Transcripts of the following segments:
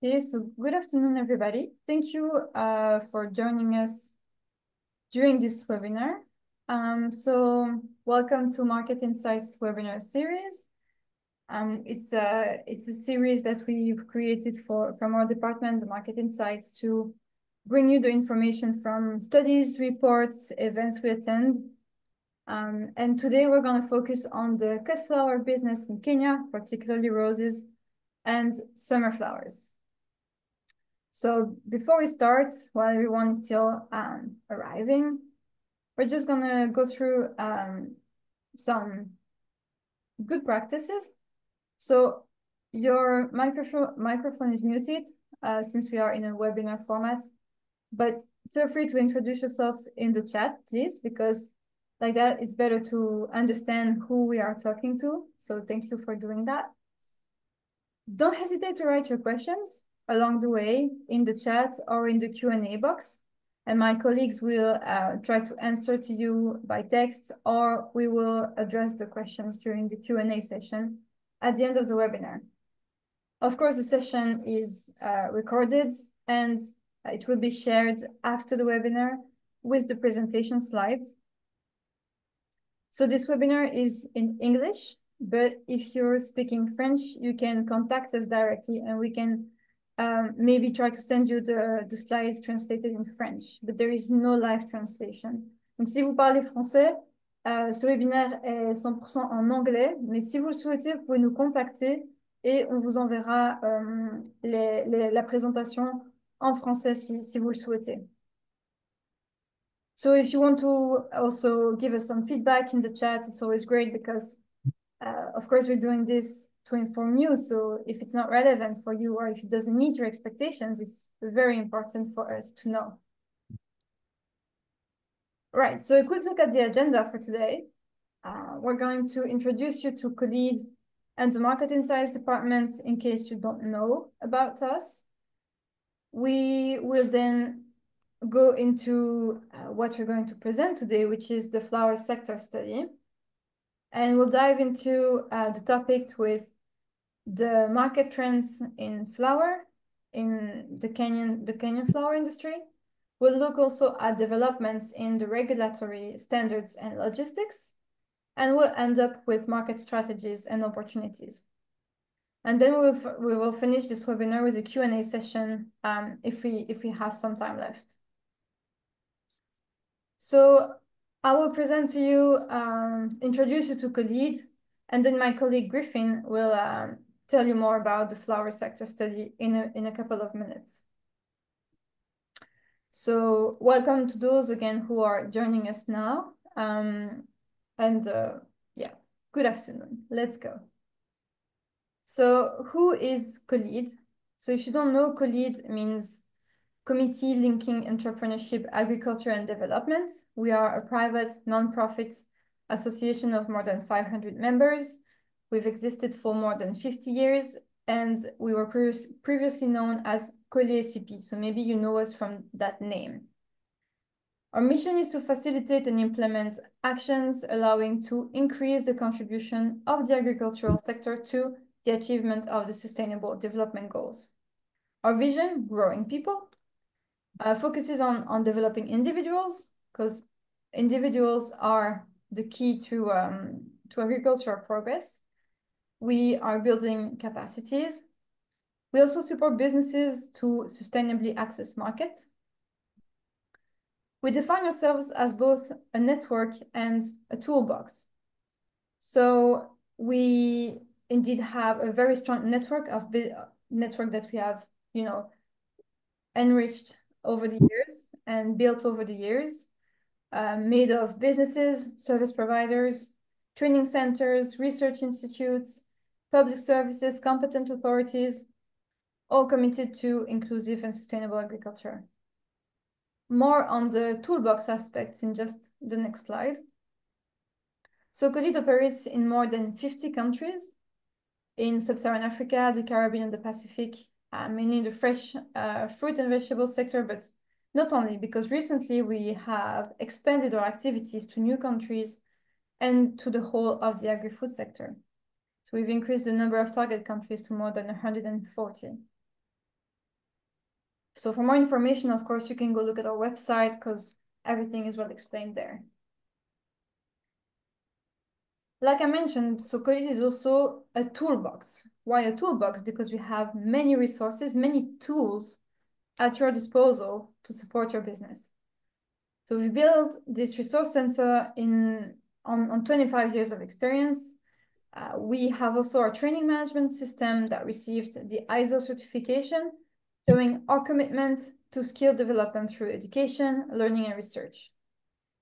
Okay, so good afternoon, everybody. Thank you for joining us during this webinar. So welcome to Market Insights webinar series. It's a series that we've created from our department, the Market Insights, to bring you the information from studies, reports, events we attend. And today we're going to focus on the cut flower business in Kenya, particularly roses and summer flowers. So before we start, while everyone is still arriving, we're just gonna go through some good practices. So your microphone is muted since we are in a webinar format, but feel free to introduce yourself in the chat, please, because like that, it's better to understand who we are talking to. So thank you for doing that. Don't hesitate to write your questions along the way in the chat or in the Q&A box, and my colleagues will try to answer to you by text, or we will address the questions during the Q&A session at the end of the webinar. Of course, the session is recorded and it will be shared after the webinar with the presentation slides. So this webinar is in English, but if you're speaking French, you can contact us directly and we can maybe try to send you the slides translated in French, but there is no live translation. Donc, si vous parlez français, ce webinaire est 100% en anglais, mais si vous le souhaitez, vous pouvez nous contacter et on vous enverra la présentation en français si vous le souhaitez. So if you want to also give us some feedback in the chat, it's always great because, of course, we're doing this to inform you. So if it's not relevant for you or if it doesn't meet your expectations, it's very important for us to know. Right, so a quick look at the agenda for today. We're going to introduce you to COLEAD and the Market Insights department in case you don't know about us. We will then go into what we're going to present today, which is the flower sector study. And we'll dive into the topic with the market trends in flower, in the Kenyan flower industry. We'll look also at developments in the regulatory standards and logistics, and we'll end up with market strategies and opportunities. And then we will finish this webinar with a Q&A session if we have some time left. So I will present to you, introduce you to COLEAD, and then my colleague Griffin will tell you more about the flower sector study in a couple of minutes. So welcome to those again who are joining us now. Yeah, good afternoon. Let's go. So who is COLEAD? So if you don't know, COLEAD means Committee Linking Entrepreneurship, Agriculture and Development. We are a private non-profit association of more than 500 members. We've existed for more than 50 years, and we were previously known as COLEAD, so maybe you know us from that name. Our mission is to facilitate and implement actions allowing to increase the contribution of the agricultural sector to the achievement of the Sustainable Development Goals. Our vision, growing people, focuses on developing individuals, because individuals are the key to agricultural progress. We are building capacities. We also support businesses to sustainably access markets. We define ourselves as both a network and a toolbox. So we indeed have a very strong network that we have, enriched over the years and built over the years, made of businesses, service providers, training centers, research institutes, public services, competent authorities, all committed to inclusive and sustainable agriculture. More on the toolbox aspects in just the next slide. So COLEAD operates in more than 50 countries in Sub-Saharan Africa, the Caribbean, and the Pacific, mainly in the fresh fruit and vegetable sector, but not only, because recently we have expanded our activities to new countries and to the whole of the agri-food sector. So we've increased the number of target countries to more than 140. So for more information, of course, you can go look at our website because everything is well explained there. Like I mentioned, so COLEAD is also a toolbox. Why a toolbox? Because we have many resources, many tools at your disposal to support your business. So we've built this resource center on 25 years of experience. We have also our training management system that received the ISO certification, showing our commitment to skill development through education, learning, and research.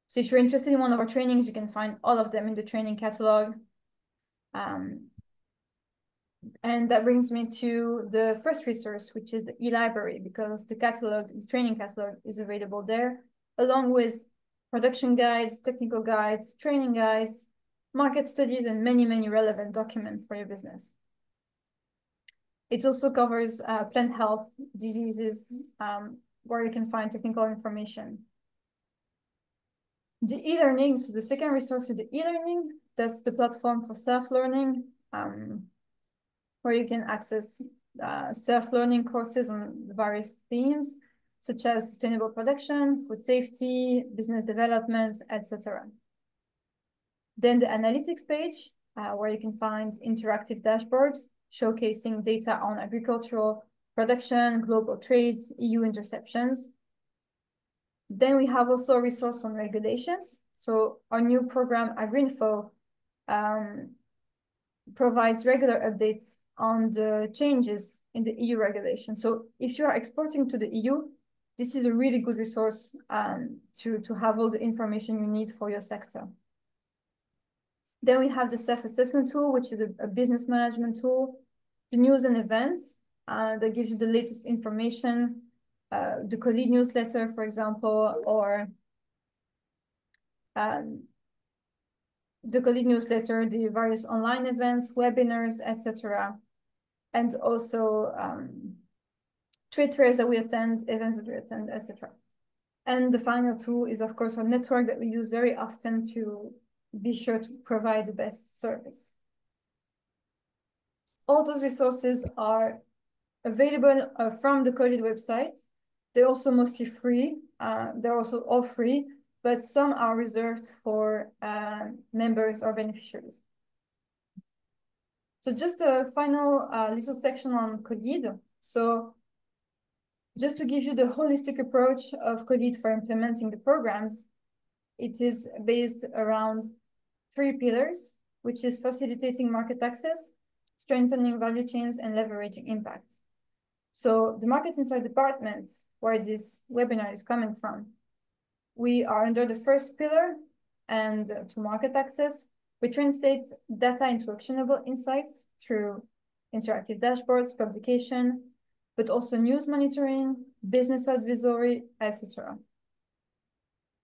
So if you're interested in one of our trainings, you can find all of them in the training catalog. And that brings me to the first resource, which is the e-library, because the training catalog is available there, along with production guides, technical guides, training guides, market studies, and many, many relevant documents for your business. It also covers plant health, diseases, where you can find technical information. The e-learning, so the second resource is the e-learning. That's the platform for self-learning, where you can access self-learning courses on various themes, such as sustainable production, food safety, business development, etc. Then the analytics page, where you can find interactive dashboards showcasing data on agricultural production, global trade, EU interceptions. Then we have also a resource on regulations. So our new program, AgriInfo, provides regular updates on the changes in the EU regulation. So if you are exporting to the EU, this is a really good resource to have all the information you need for your sector. Then we have the self-assessment tool, which is a business management tool, the news and events that gives you the latest information, the COLEAD newsletter, for example, or the COLEAD newsletter, the various online events, webinars, etc. And also trade fairs that we attend, events that we attend, etc. And the final tool is, of course, our network that we use very often to be sure to provide the best service. All those resources are available from the COLEAD website. They're also mostly free. They're also all free, but some are reserved for members or beneficiaries. So just a final little section on COLEAD. So just to give you the holistic approach of COLEAD for implementing the programs, it is based around 3 pillars, which is facilitating market access, strengthening value chains, and leveraging impact. So the Market Insight department, where this webinar is coming from, we are under the first pillar, and to market access, we translate data into actionable insights through interactive dashboards, publication, but also news monitoring, business advisory, etc.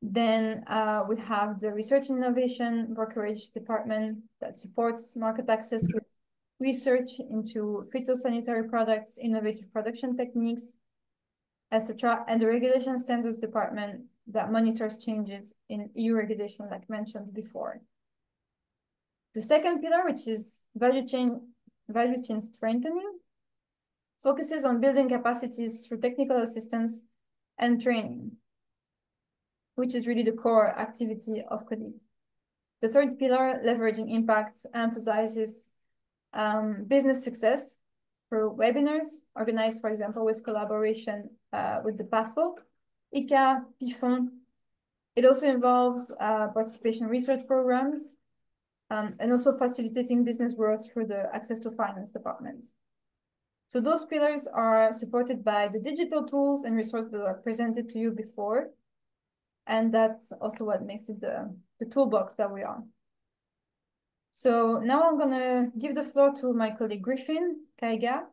Then we have the research and innovation brokerage department that supports market access with research into phytosanitary products, innovative production techniques, etc. And the regulation standards department that monitors changes in EU regulation, like mentioned before. The second pillar, which is value chain strengthening, focuses on building capacities through technical assistance and training, which is really the core activity of COLEAD. The third pillar, leveraging impact, emphasizes business success through webinars organized, for example, with collaboration with the PAFO, ICA, PIFON. It also involves participation research programs and also facilitating business growth through the access to finance department. So those pillars are supported by the digital tools and resources that are presented to you before. And that's also what makes it the toolbox that we are. So now I'm gonna give the floor to my colleague Griffin Kaiga,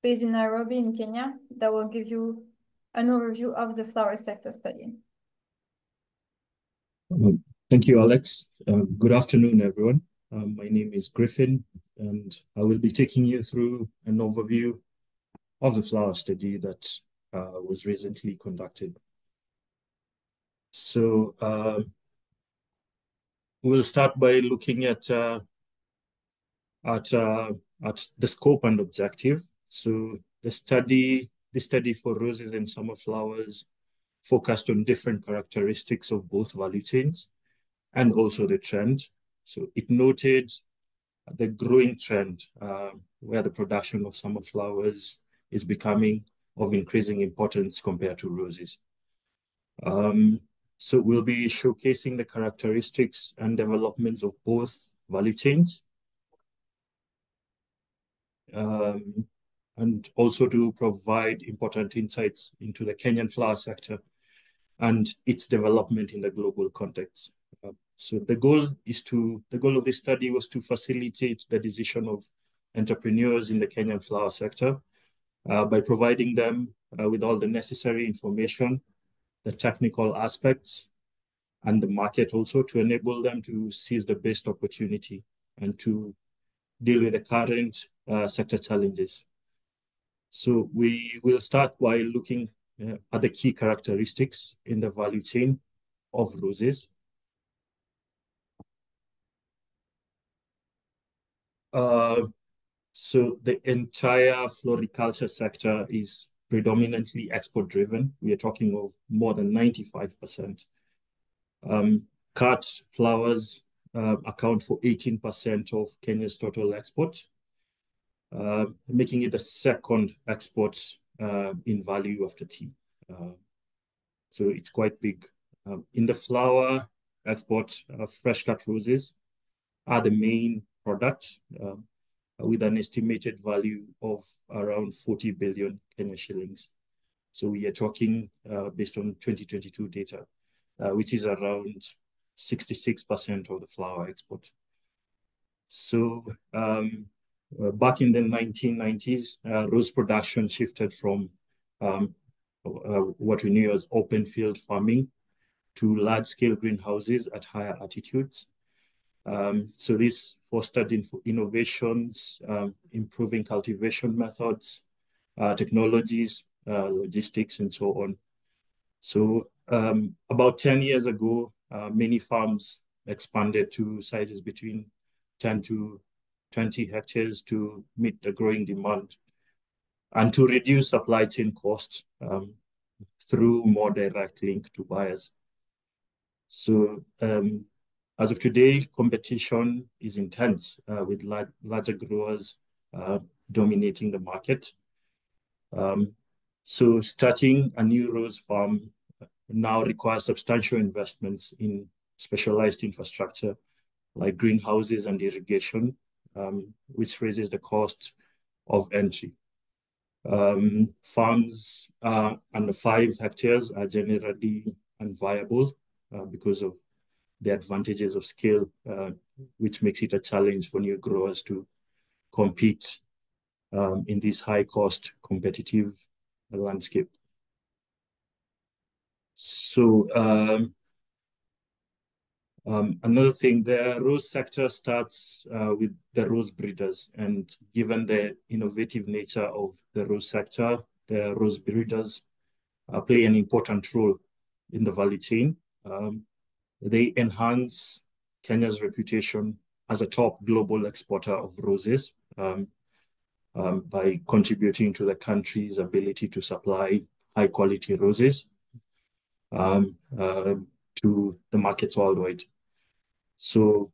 based in Nairobi in Kenya, that will give you an overview of the flower sector study. Thank you, Alex. Good afternoon, everyone. My name is Griffin, and I will be taking you through an overview of the flower study that was recently conducted. So we'll start by looking at the scope and objective. So the study the study for roses and summer flowers focused on different characteristics of both value chains and also the trend. So it noted the growing trend where the production of summer flowers is becoming of increasing importance compared to roses. So we'll be showcasing the characteristics and developments of both value chains, and also to provide important insights into the Kenyan flower sector and its development in the global context. So the goal of this study was to facilitate the decision of entrepreneurs in the Kenyan flower sector by providing them with all the necessary information, the technical aspects, and the market also, to enable them to seize the best opportunity and to deal with the current sector challenges. So we will start by looking at the key characteristics in the value chain of roses. So the entire floriculture sector is predominantly export driven. We are talking of more than 95%. Cut flowers account for 18% of Kenya's total export, making it the second export in value after tea. So it's quite big. In the flower export, fresh cut roses are the main product, with an estimated value of around 40 billion Kenya shillings. So we are talking based on 2022 data, which is around 66% of the flower export. So back in the 1990s, rose production shifted from what we knew as open field farming to large-scale greenhouses at higher altitudes. So this fostered innovations, improving cultivation methods, technologies, logistics, and so on. So about 10 years ago, many farms expanded to sizes between 10 to 20 hectares to meet the growing demand and to reduce supply chain costs through more direct link to buyers. So as of today, competition is intense with larger growers dominating the market. So starting a new rose farm now requires substantial investments in specialized infrastructure like greenhouses and irrigation, which raises the cost of entry. Farms under 5 hectares are generally unviable because of the advantages of scale, which makes it a challenge for new growers to compete in this high-cost competitive landscape. So another thing, the rose sector starts with the rose breeders, and given the innovative nature of the rose sector, the rose breeders play an important role in the value chain. They enhance Kenya's reputation as a top global exporter of roses by contributing to the country's ability to supply high-quality roses to the markets worldwide. So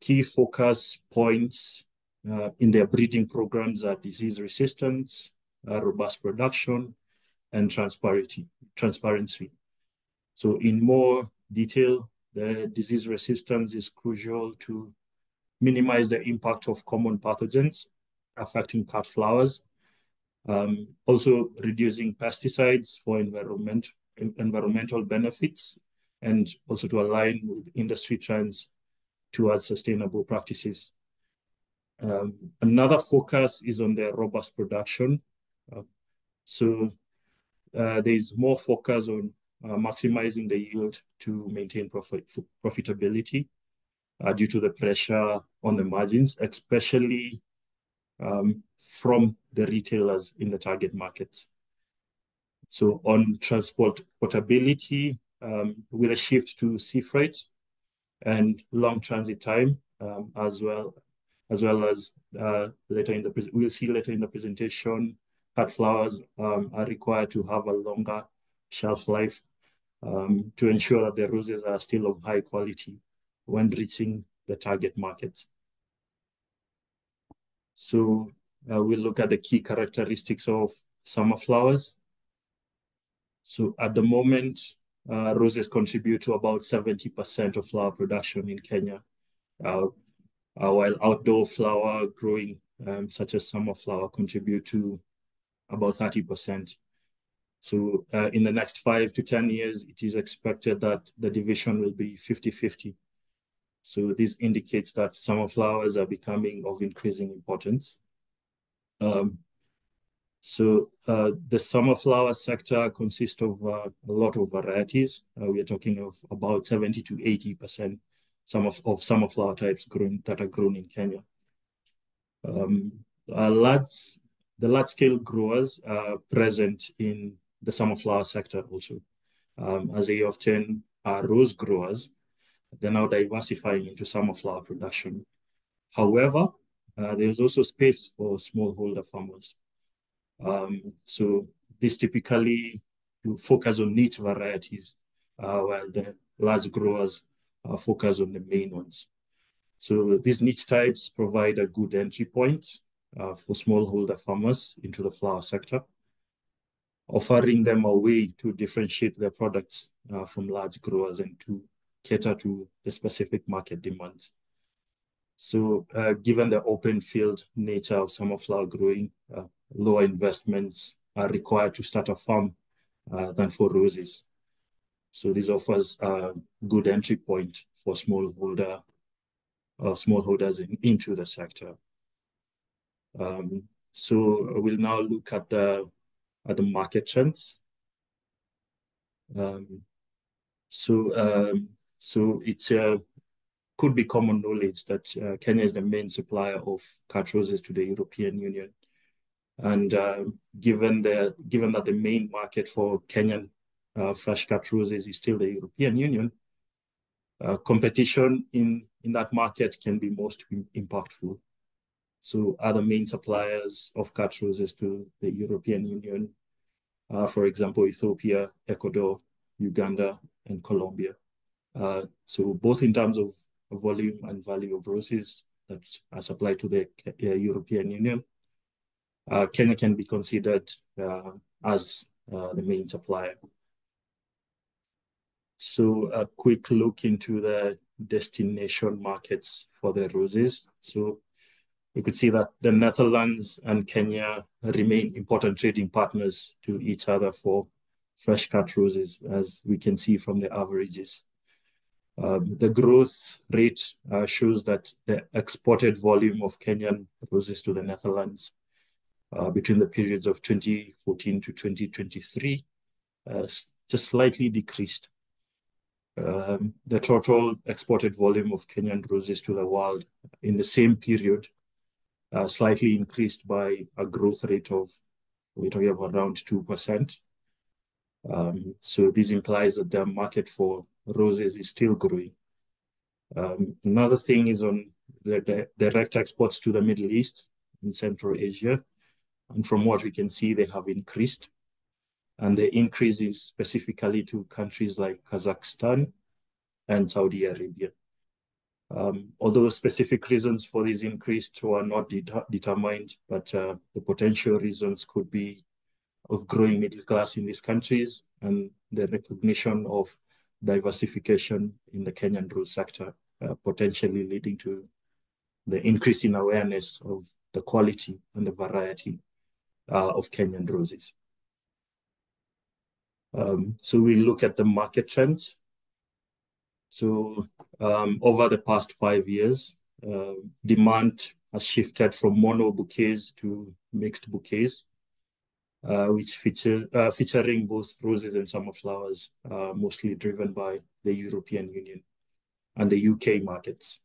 key focus points in their breeding programs are disease resistance, robust production, and transparency. So in more detail, the disease resistance is crucial to minimize the impact of common pathogens affecting cut flowers. Also reducing pesticides for environmental benefits, and also to align with industry trends towards sustainable practices. Another focus is on the robust production. So there's more focus on maximizing the yield to maintain profitability due to the pressure on the margins, especially from the retailers in the target markets. So on transportability, with a shift to sea freight and long transit time, as well as we'll see later in the presentation, cut flowers are required to have a longer shelf life to ensure that the roses are still of high quality when reaching the target market. So we'll look at the key characteristics of summer flowers. So at the moment, roses contribute to about 70% of flower production in Kenya, while outdoor flower growing, such as summer flower, contribute to about 30%. So in the next 5 to 10 years, it is expected that the division will be 50-50. So this indicates that summer flowers are becoming of increasing importance. The summer flower sector consists of a lot of varieties. We are talking of about 70 to 80% of summer flower types that are grown in Kenya. The large-scale growers are present in the summer flower sector also, as they often are rose growers. They're now diversifying into summer flower production. However, there's also space for smallholder farmers. So this typically focus on niche varieties, while the large growers focus on the main ones. So these niche types provide a good entry point for smallholder farmers into the flower sector, offering them a way to differentiate their products from large growers and to cater to the specific market demands. So given the open field nature of summer flower growing, lower investments are required to start a farm than for roses. So this offers a good entry point for smallholders into the sector. So we'll now look at the market trends. So it could be common knowledge that Kenya is the main supplier of cut roses to the European Union. And given that the main market for Kenyan fresh cut roses is still the European Union, competition in that market can be most impactful. So other main suppliers of cut roses to the European Union, for example, Ethiopia, Ecuador, Uganda, and Colombia. So both in terms of volume and value of roses that are supplied to the European Union, Kenya can be considered as the main supplier. So a quick look into the destination markets for the roses. So you could see that the Netherlands and Kenya remain important trading partners to each other for fresh cut roses, as we can see from the averages. The growth rate shows that the exported volume of Kenyan roses to the Netherlands between the periods of 2014 to 2023 just slightly decreased. The total exported volume of Kenyan roses to the world in the same period slightly increased by a growth rate of, we're talking of around 2%. So this implies that the market for roses is still growing. Another thing is on the direct exports to the Middle East and Central Asia. And from what we can see, they have increased. And the increase is specifically to countries like Kazakhstan and Saudi Arabia. Although specific reasons for this increase are not determined, but the potential reasons could be of growing middle class in these countries and the recognition of diversification in the Kenyan rose sector, potentially leading to the increase in awareness of the quality and the variety of Kenyan roses. So we look at the market trends. So over the past 5 years, demand has shifted from mono bouquets to mixed bouquets, which featuring both roses and summer flowers, mostly driven by the European Union and the UK markets.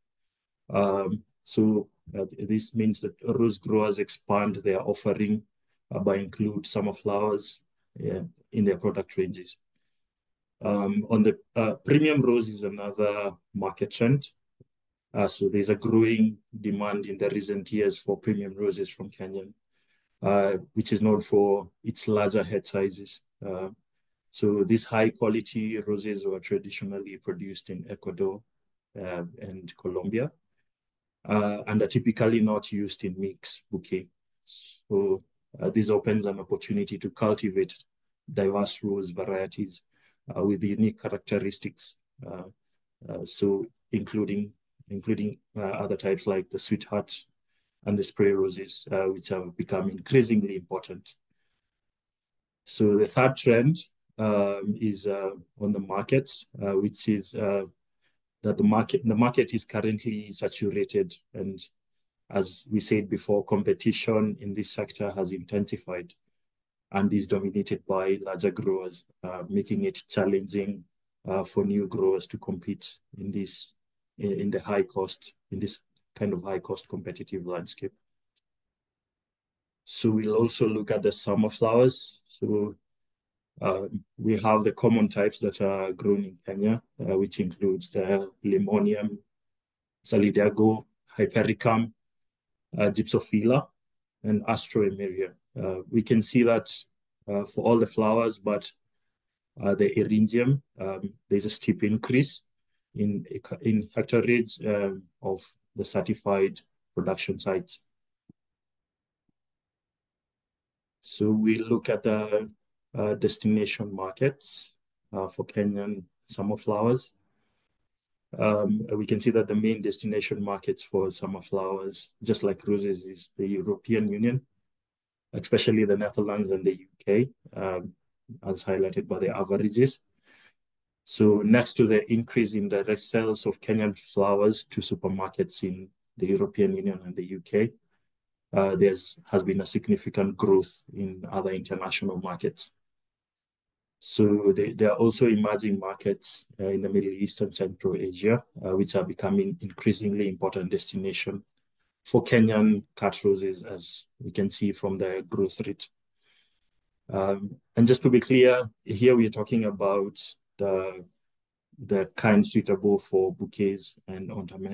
This means that rose growers expand their offering by include summer flowers in their product ranges. On the premium rose is another market trend. So there's a growing demand in the recent years for premium roses from Kenyan. which is known for its larger head sizes. So these high quality roses were traditionally produced in Ecuador and Colombia, and are typically not used in mixed bouquet. So this opens an opportunity to cultivate diverse rose varieties with unique characteristics. So including other types like the sweetheart and the spray roses, which have become increasingly important. So the third trend is on the market, which is that the market is currently saturated, and as we said before, competition in this sector has intensified and is dominated by larger growers, making it challenging for new growers to compete in this kind of high cost competitive landscape. So we'll also look at the summer flowers. So we have the common types that are grown in Kenya, which includes the Limonium, Salidago, Hypericum, Gypsophila, and Astroemeria. We can see that for all the flowers, but the Eryngium, there's a steep increase in hectareage of the certified production sites. So we look at the destination markets for Kenyan summer flowers. We can see that the main destination markets for summer flowers, just like roses, is the European Union, especially the Netherlands and the UK, as highlighted by the averages. So next to the increase in direct sales of Kenyan flowers to supermarkets in the European Union and the UK, there has been a significant growth in other international markets. So there are also emerging markets in the Middle East and Central Asia, which are becoming increasingly important destination for Kenyan cut roses, as we can see from the growth rate. And just to be clear, here we're talking about the kind suitable for bouquets and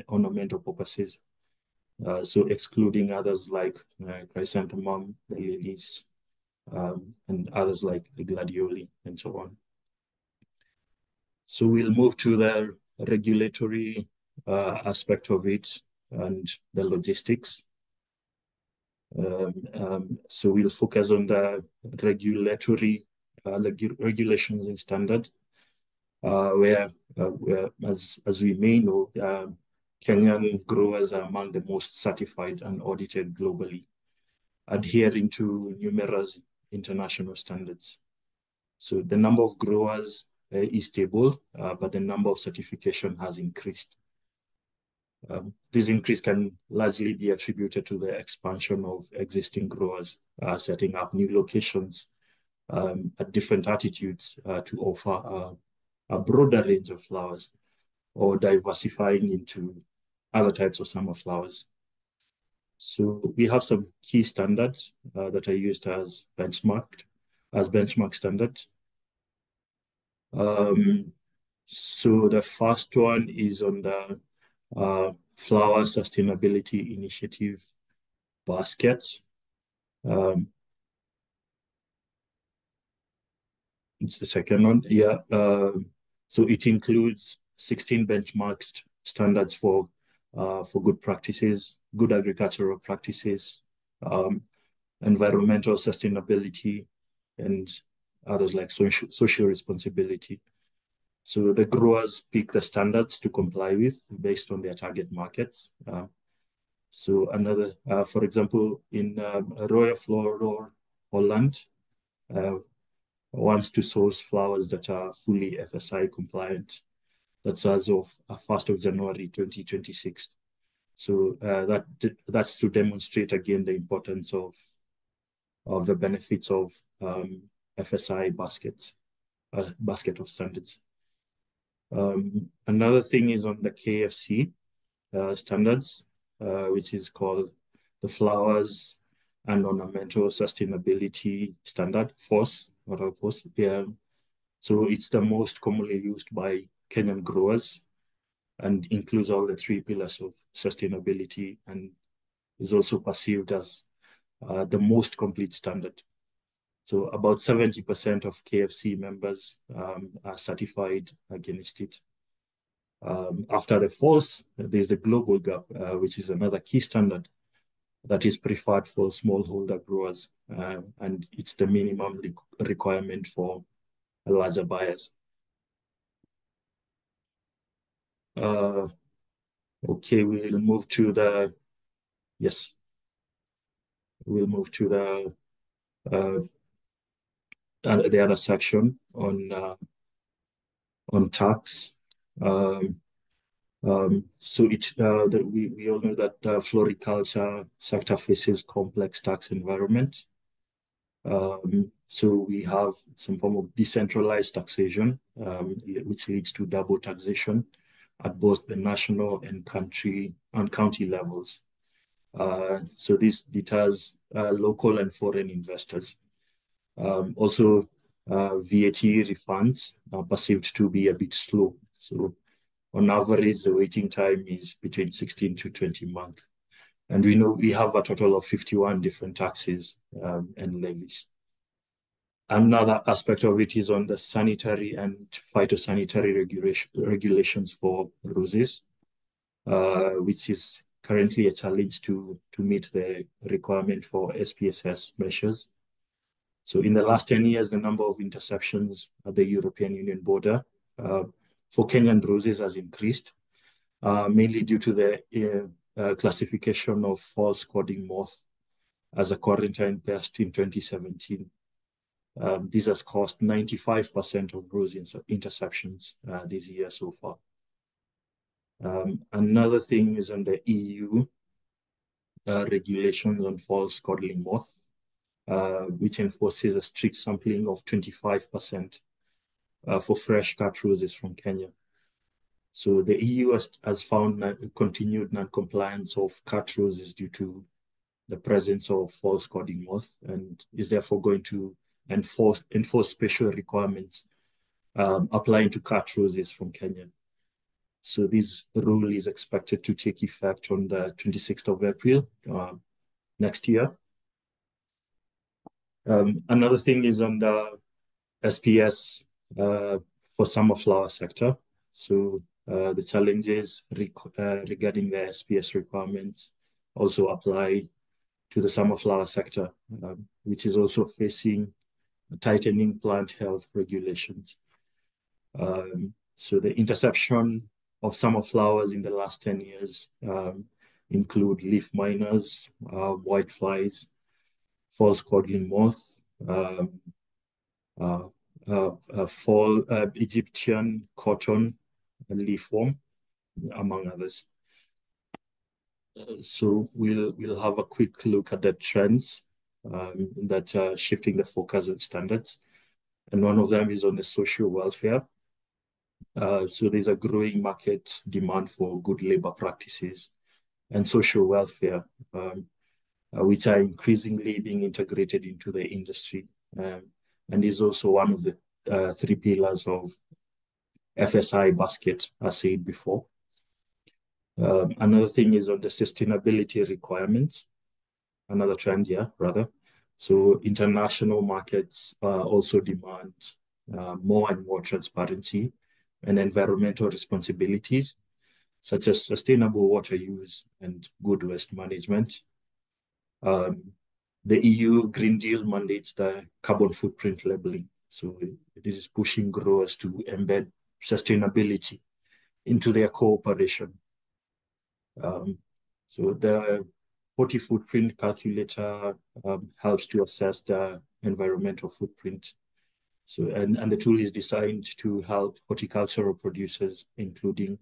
ornamental purposes. So excluding others like chrysanthemum, the lilies, and others like the gladioli and so on. So we'll move to the regulatory aspect of it and the logistics. So we'll focus on the regulatory regulations and standards, where as we may know, Kenyan growers are among the most certified and audited globally, adhering to numerous international standards. So the number of growers is stable, but the number of certification has increased. This increase can largely be attributed to the expansion of existing growers, setting up new locations at different altitudes to offer a broader range of flowers, or diversifying into other types of summer flowers. So we have some key standards that are used as benchmark standards. So the first one is on the Flower Sustainability Initiative basket. It's the second one. Yeah. So it includes 16 benchmarked standards for good practices, good agricultural practices, environmental sustainability, and others like social responsibility. So the growers pick the standards to comply with based on their target markets. So for example, in Royal Floral Holland, wants to source flowers that are fully FSI compliant. That's as of 1st of January 2026. So that's to demonstrate again the importance of the benefits of FSI basket of standards. Another thing is on the KFC standards, which is called the Flowers and Ornamental Sustainability Standard, FOSS. Yeah. So it's the most commonly used by Kenyan growers and includes all the three pillars of sustainability, and is also perceived as the most complete standard. So about 70% of KFC members are certified against it. After the FOSS, there's a global gap, which is another key standard that is preferred for smallholder growers, and it's the minimum requirement for larger buyers. Okay, we'll move to the, yes, we'll move to the other section on tax. So we all know that the floriculture sector faces complex tax environment. So we have some form of decentralized taxation, which leads to double taxation at both the national and county levels. So this deters local and foreign investors. Also, VAT refunds are perceived to be a bit slow. So on average, the waiting time is between 16 to 20 months. And we know we have a total of 51 different taxes and levies. Another aspect of it is on the sanitary and phytosanitary regulations for roses, which is currently a challenge to meet the requirement for SPSS measures. So in the last 10 years, the number of interceptions at the European Union border for Kenyan roses has increased, mainly due to the classification of false coding moth as a quarantine pest in 2017. This has caused 95% of rose interceptions this year so far. Another thing is on the EU regulations on false codling moth, which enforces a strict sampling of 25% for fresh cut roses from Kenya. So the EU has found continued non-compliance of cut roses due to the presence of false coding moth, and is therefore going to enforce special requirements applying to cut roses from Kenya. So this rule is expected to take effect on the 26th of April next year. Another thing is on the SPS for summer flower sector. So the challenges regarding the SPS requirements also apply to the summer flower sector, which is also facing tightening plant health regulations. So the interception of summer flowers in the last 10 years include leaf miners, white flies, false codling moth, fall Egyptian cotton leafworm, among others. So we'll have a quick look at the trends that are shifting the focus on standards. And one of them is on the social welfare. So there's a growing market demand for good labor practices and social welfare, which are increasingly being integrated into the industry, and is also one of the 3 pillars of FSI basket, as said before. Another thing is on the sustainability requirements, another trend, rather. So international markets also demand more and more transparency and environmental responsibilities, such as sustainable water use and good waste management. The EU Green Deal mandates the carbon footprint labeling. So this is pushing growers to embed sustainability into their cooperation. So the horti-footprint calculator helps to assess the environmental footprint. So, and the tool is designed to help horticultural producers, including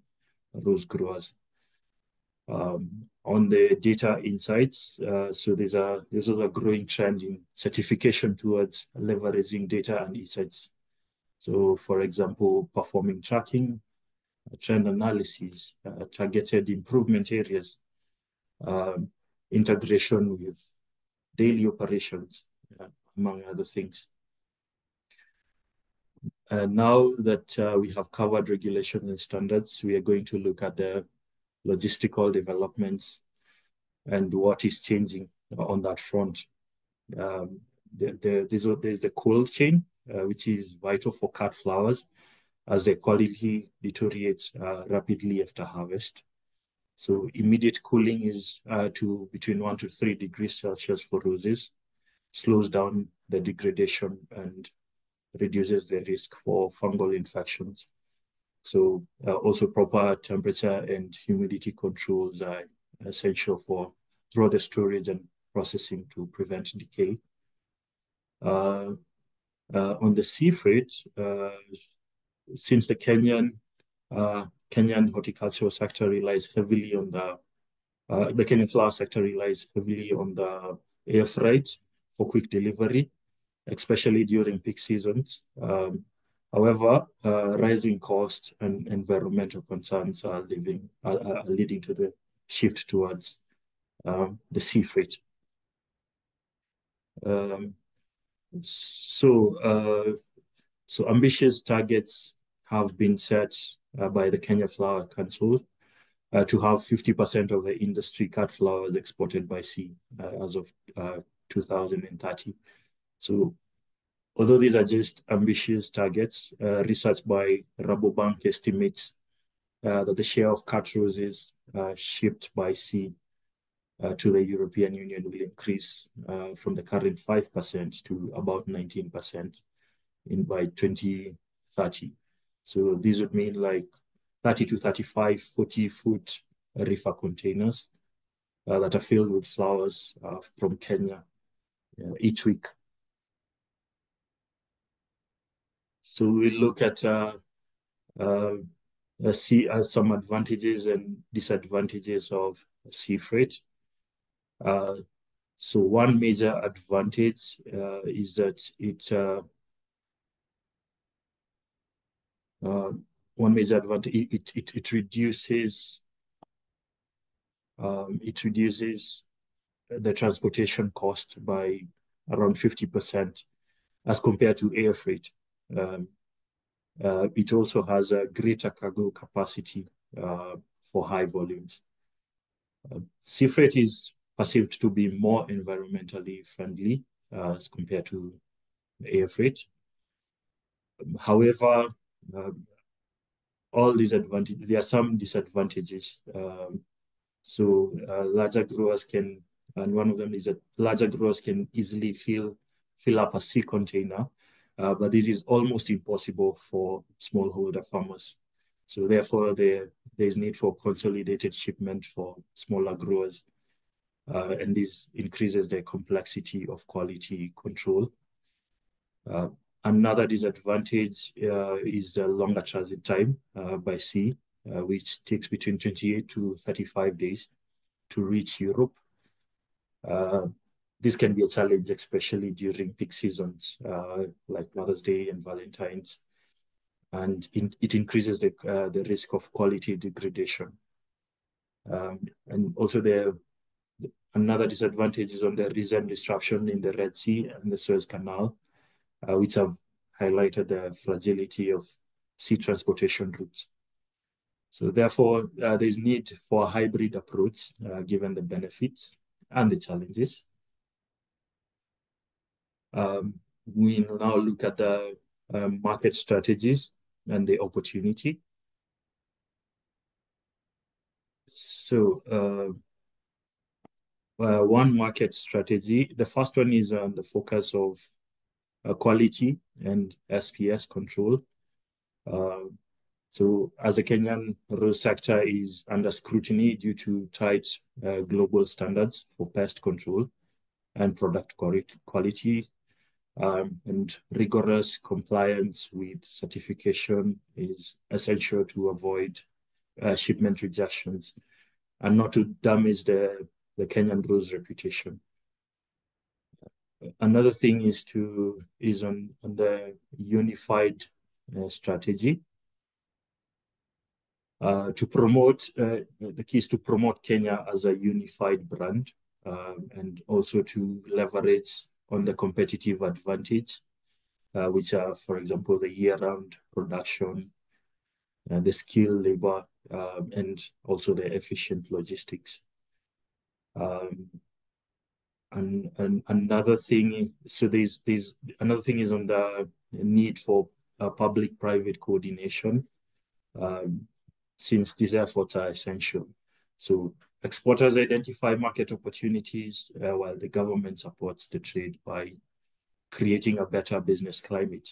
rose growers. On the data insights, so there's also a growing trend in certification towards leveraging data and insights. So, for example, performing tracking, trend analysis, targeted improvement areas, integration with daily operations, among other things. Now that we have covered regulations and standards, we are going to look at the logistical developments and what is changing on that front. There's the cold chain, which is vital for cut flowers as their quality deteriorates rapidly after harvest. So immediate cooling is to between 1 to 3 degrees Celsius for roses, slows down the degradation and reduces the risk for fungal infections. So also proper temperature and humidity controls are essential for throughout the storage and processing to prevent decay. On the sea freight, since the Kenyan horticultural sector relies heavily on the Kenyan flower sector relies heavily on the air freight for quick delivery, especially during peak seasons. However, rising costs and environmental concerns are leading to the shift towards the sea freight. Um, so, so ambitious targets have been set by the Kenya Flower Council to have 50% of the industry cut flowers exported by sea as of 2030. So although these are just ambitious targets, research by Rabobank estimates that the share of cut roses shipped by sea to the European Union will increase from the current 5% to about 19% by 2030. So this would mean like 30 to 35, 40-foot reefer containers that are filled with flowers from Kenya each week. So we look at see some advantages and disadvantages of sea freight. So one major advantage is that one major advantage it reduces the transportation cost by around 50% as compared to air freight. It also has a greater cargo capacity for high volumes. Sea freight is perceived to be more environmentally friendly as compared to air freight. However, all these advantages, there are some disadvantages. Larger growers can, and one of them is that larger growers can easily fill up a sea container, but this is almost impossible for smallholder farmers. So therefore, there is need for consolidated shipment for smaller growers, and this increases the complexity of quality control. Another disadvantage is the longer transit time by sea, which takes between 28 to 35 days to reach Europe. This can be a challenge, especially during peak seasons like Mother's Day and Valentine's, and it increases the risk of quality degradation. And also another disadvantage is on the recent disruption in the Red Sea and the Suez Canal, which have highlighted the fragility of sea transportation routes. So therefore, there is need for a hybrid approach, given the benefits and the challenges. We now look at the market strategies and the opportunity. So one market strategy, the first one is on the focus of quality and SPS control. So as the Kenyan rose sector is under scrutiny due to tight global standards for pest control and product quality, and rigorous compliance with certification is essential to avoid shipment rejections and not to damage the Kenyan rose reputation. Another thing is on the unified strategy. The key is to promote Kenya as a unified brand, and also to leverage on the competitive advantage, which are, for example, the year-round production, the skilled labor, and also the efficient logistics. And another thing, so there's another thing is on the need for public-private coordination, um, since these efforts are essential. So exporters identify market opportunities while the government supports the trade by creating a better business climate.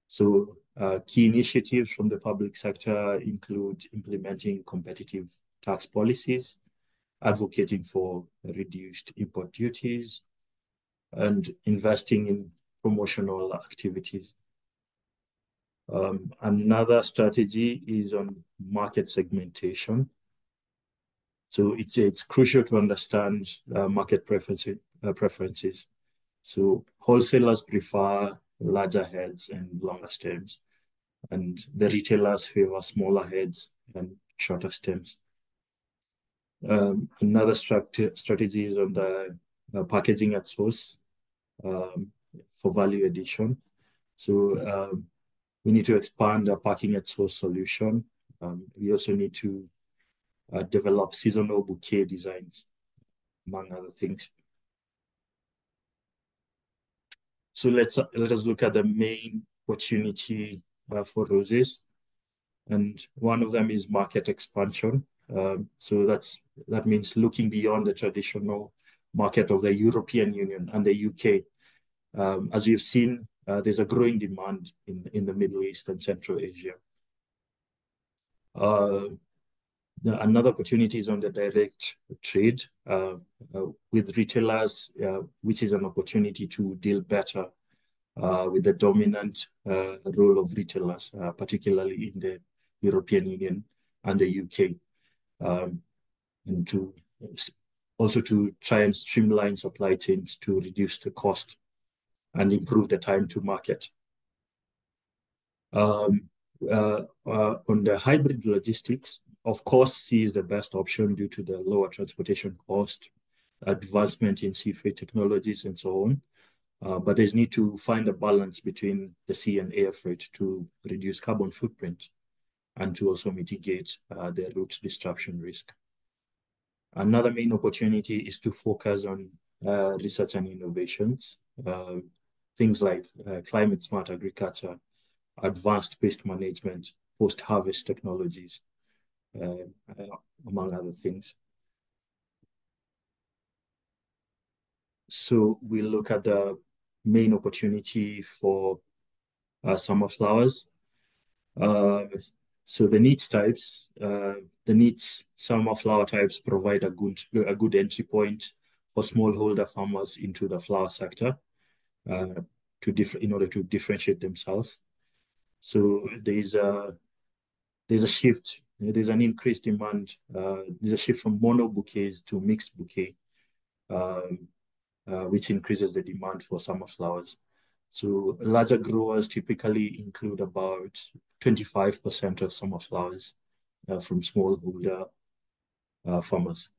So key initiatives from the public sector include implementing competitive tax policies, advocating for reduced import duties, and investing in promotional activities. Another strategy is on market segmentation. So it's crucial to understand market preferences. So wholesalers prefer larger heads and longer stems, and the retailers favor smaller heads and shorter stems. Another strategy is on the packaging at source for value addition. So we need to expand our packing at source solution. We also need to develop seasonal bouquet designs, among other things. So let us look at the main opportunity for roses, and one of them is market expansion. So that means looking beyond the traditional market of the European Union and the UK. As you've seen, there's a growing demand in the Middle East and Central Asia. Another opportunity is on the direct trade with retailers, which is an opportunity to deal better with the dominant role of retailers, particularly in the European Union and the UK, and also to try and streamline supply chains to reduce the cost and improve the time to market. On the hybrid logistics, of course, sea is the best option due to the lower transportation cost, advancement in sea freight technologies, and so on. But there's need to find a balance between the sea and air freight to reduce carbon footprint and to also mitigate the route disruption risk. Another main opportunity is to focus on research and innovations, things like climate smart agriculture, advanced pest management, post-harvest technologies, among other things. So we look at the main opportunity for summer flowers. So the niche types, the niche summer flower types provide a good entry point for smallholder farmers into the flower sector in order to differentiate themselves. So there's a shift. There's an increased demand. There's a shift from mono bouquets to mixed bouquet, which increases the demand for summer flowers. So larger growers typically include about 25% of summer flowers from smallholder farmers.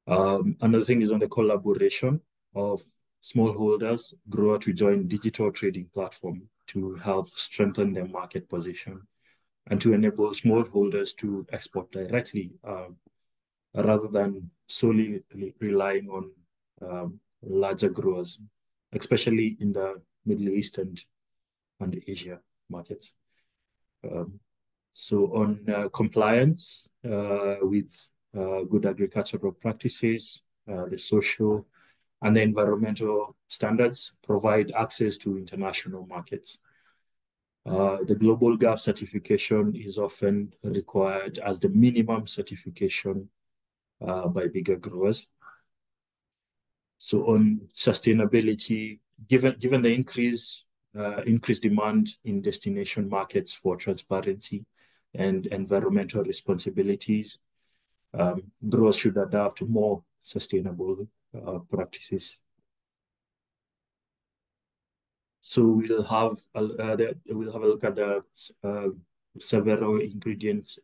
Another thing is on the collaboration of smallholders grower to join digital trading platform to help strengthen their market position and to enable smallholders to export directly rather than solely relying on larger growers, especially in the Middle East and Asia markets. So on compliance with good agricultural practices, the social and the environmental standards provide access to international markets. The Global GAP certification is often required as the minimum certification by bigger growers. So on sustainability, given the increased demand in destination markets for transparency and environmental responsibilities, growers should adopt more sustainable practices. So we'll have a look at the several ingredients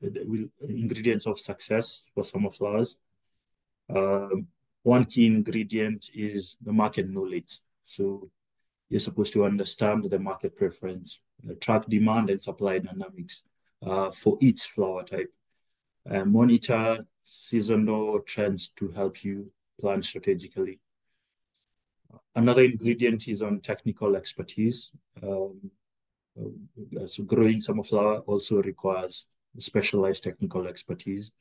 of success for summer flowers. One key ingredient is the market knowledge. So you're supposed to understand the market preference, track demand and supply dynamics for each flower type, monitor seasonal trends to help you plan strategically, Another ingredient is on technical expertise. So growing sunflower also requires specialized technical expertise,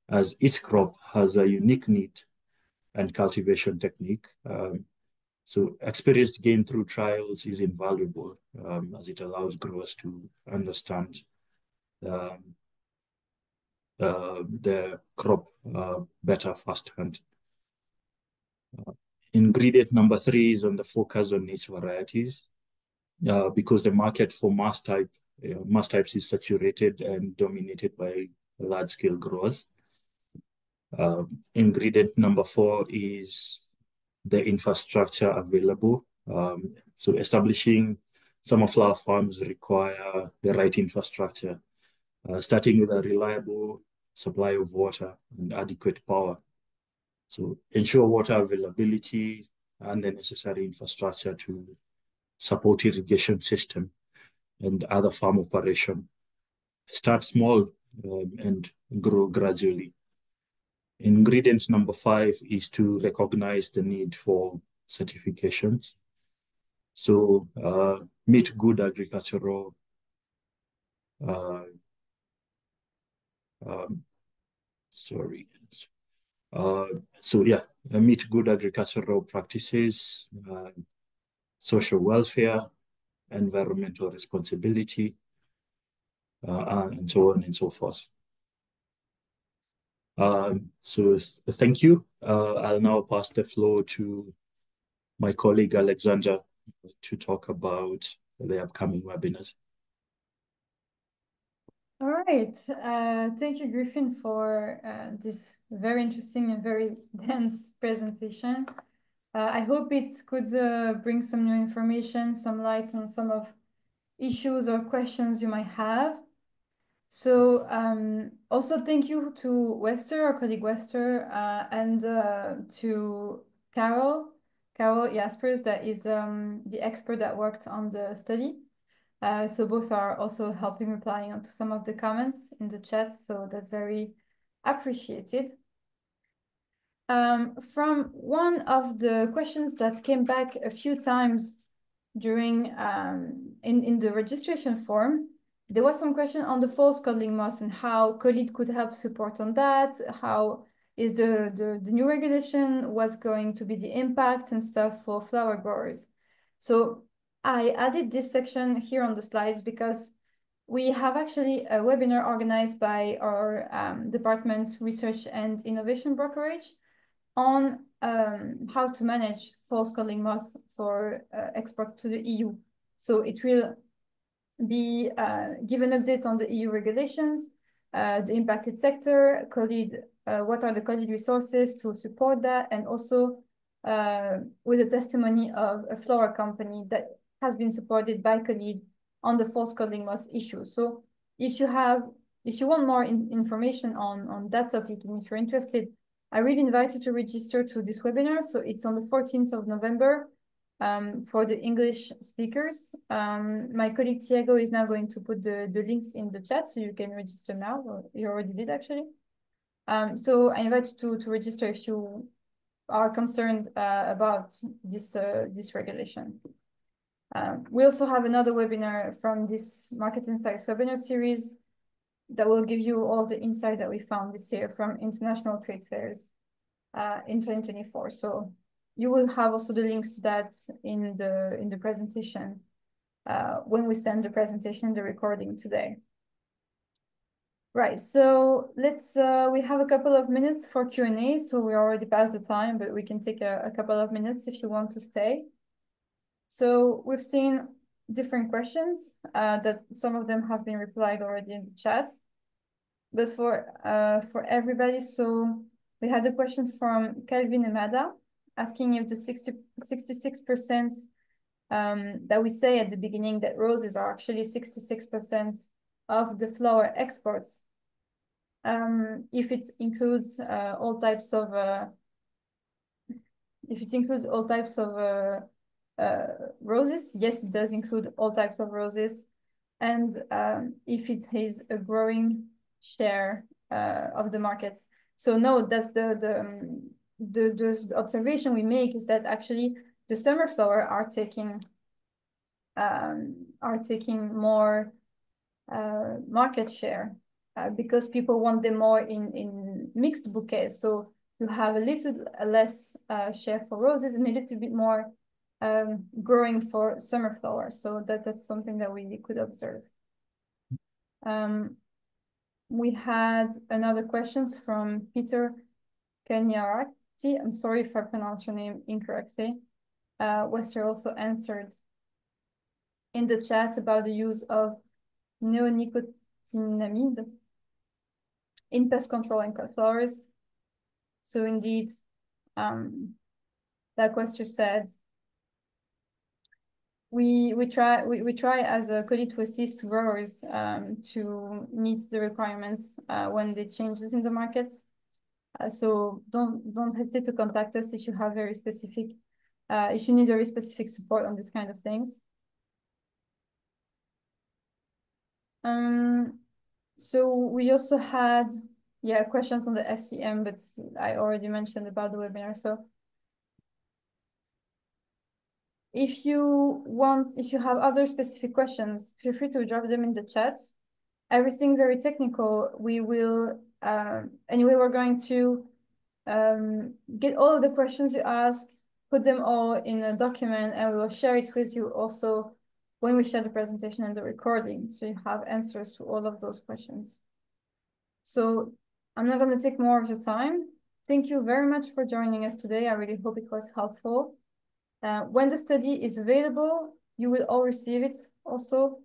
as each crop has a unique need and cultivation technique. So experience gained through trials is invaluable, as it allows growers to understand um, the crop better firsthand. Ingredient number 3 is on the focus on niche varieties, because the market for mass types is saturated and dominated by large-scale growers. Ingredient number 4 is the infrastructure available. So establishing sunflower farms require the right infrastructure, starting with a reliable supply of water and adequate power. So ensure water availability and the necessary infrastructure to support irrigation system and other farm operation. Start small and grow gradually. Ingredient number 5 is to recognize the need for certifications. So meet good agricultural uh, um, sorry. So yeah, meet good agricultural practices, social welfare, environmental responsibility, and so on and so forth. So thank you. I'll now pass the floor to my colleague Alexander to talk about the upcoming webinars. All right. Thank you, Griffin, for this very interesting and very dense presentation. I hope it could bring some new information, some light on some of issues or questions you might have. So also thank you to Wester, our colleague Wester, and to Carol Jaspers, that is the expert that worked on the study. So both are also helping replying onto some of the comments in the chat, so that's very appreciated. From one of the questions that came back a few times during in the registration form, there was some question on the false coding moss and how COLEAD could help support on that. How is the new regulation, what's going to be the impact and stuff for flower growers. So I added this section here on the slides because we have actually a webinar organized by our department, Research and Innovation Brokerage, on how to manage false coding moths for export to the EU. So it will be give an update on the EU regulations, the impacted sector, COLEAD, what are the COLEAD resources to support that, and also with a testimony of a flower company that has been supported by COLEAD on the false coding moth issue. So if you want more information on that topic, and if you're interested, I really invite you to register to this webinar. So it's on the 14th of November for the English speakers. My colleague Tiago is now going to put the links in the chat, so you can register now, or you already did actually. So I invite you to register if you are concerned about this regulation. We also have another webinar from this Market Insights webinar series that will give you all the insight that we found this year from international trade fairs in 2024. So you will have also the links to that in the presentation when we send the presentation, the recording today. Right, so let's, we have a couple of minutes for Q&A, so we already passed the time, but we can take a couple of minutes if you want to stay. So we've seen different questions that some of them have been replied already in the chat. But for everybody, so we had a question from Calvin Emada asking if the 66% that we say at the beginning that roses are actually 66% of the flower exports, if it includes all types of roses. Yes, it does include all types of roses, and if it is a growing share of the markets. So no, that's the observation we make, is that actually the summer flower are taking more market share because people want them more in mixed bouquets. So you have a little less share for roses and a little bit more growing for summer flowers. So that's something that we could observe. We had another questions from Peter Kenyan. I'm sorry if I pronounced your name incorrectly. Wester also answered in the chat about the use of neonicotinoid in pest control and cut flowers. So indeed, like Wester said, we try as a COLEAD to assist growers to meet the requirements when they changes in the markets. So don't hesitate to contact us if you have very specific, if you need very specific support on this kind of things. So we also had questions on the FCM, but I already mentioned about the webinar. So if you have other specific questions, feel free to drop them in the chat. Everything very technical, we will anyway, we're going to get all of the questions you ask, put them all in a document, and we will share it with you also when we share the presentation and the recording, so you have answers to all of those questions. So I'm not going to take more of your time. Thank you very much for joining us today. I really hope it was helpful. When the study is available, you will all receive it also.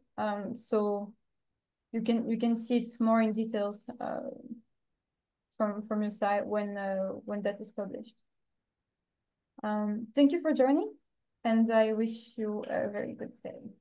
So you can see it more in details from your side when that is published. Thank you for joining, and I wish you a very good day.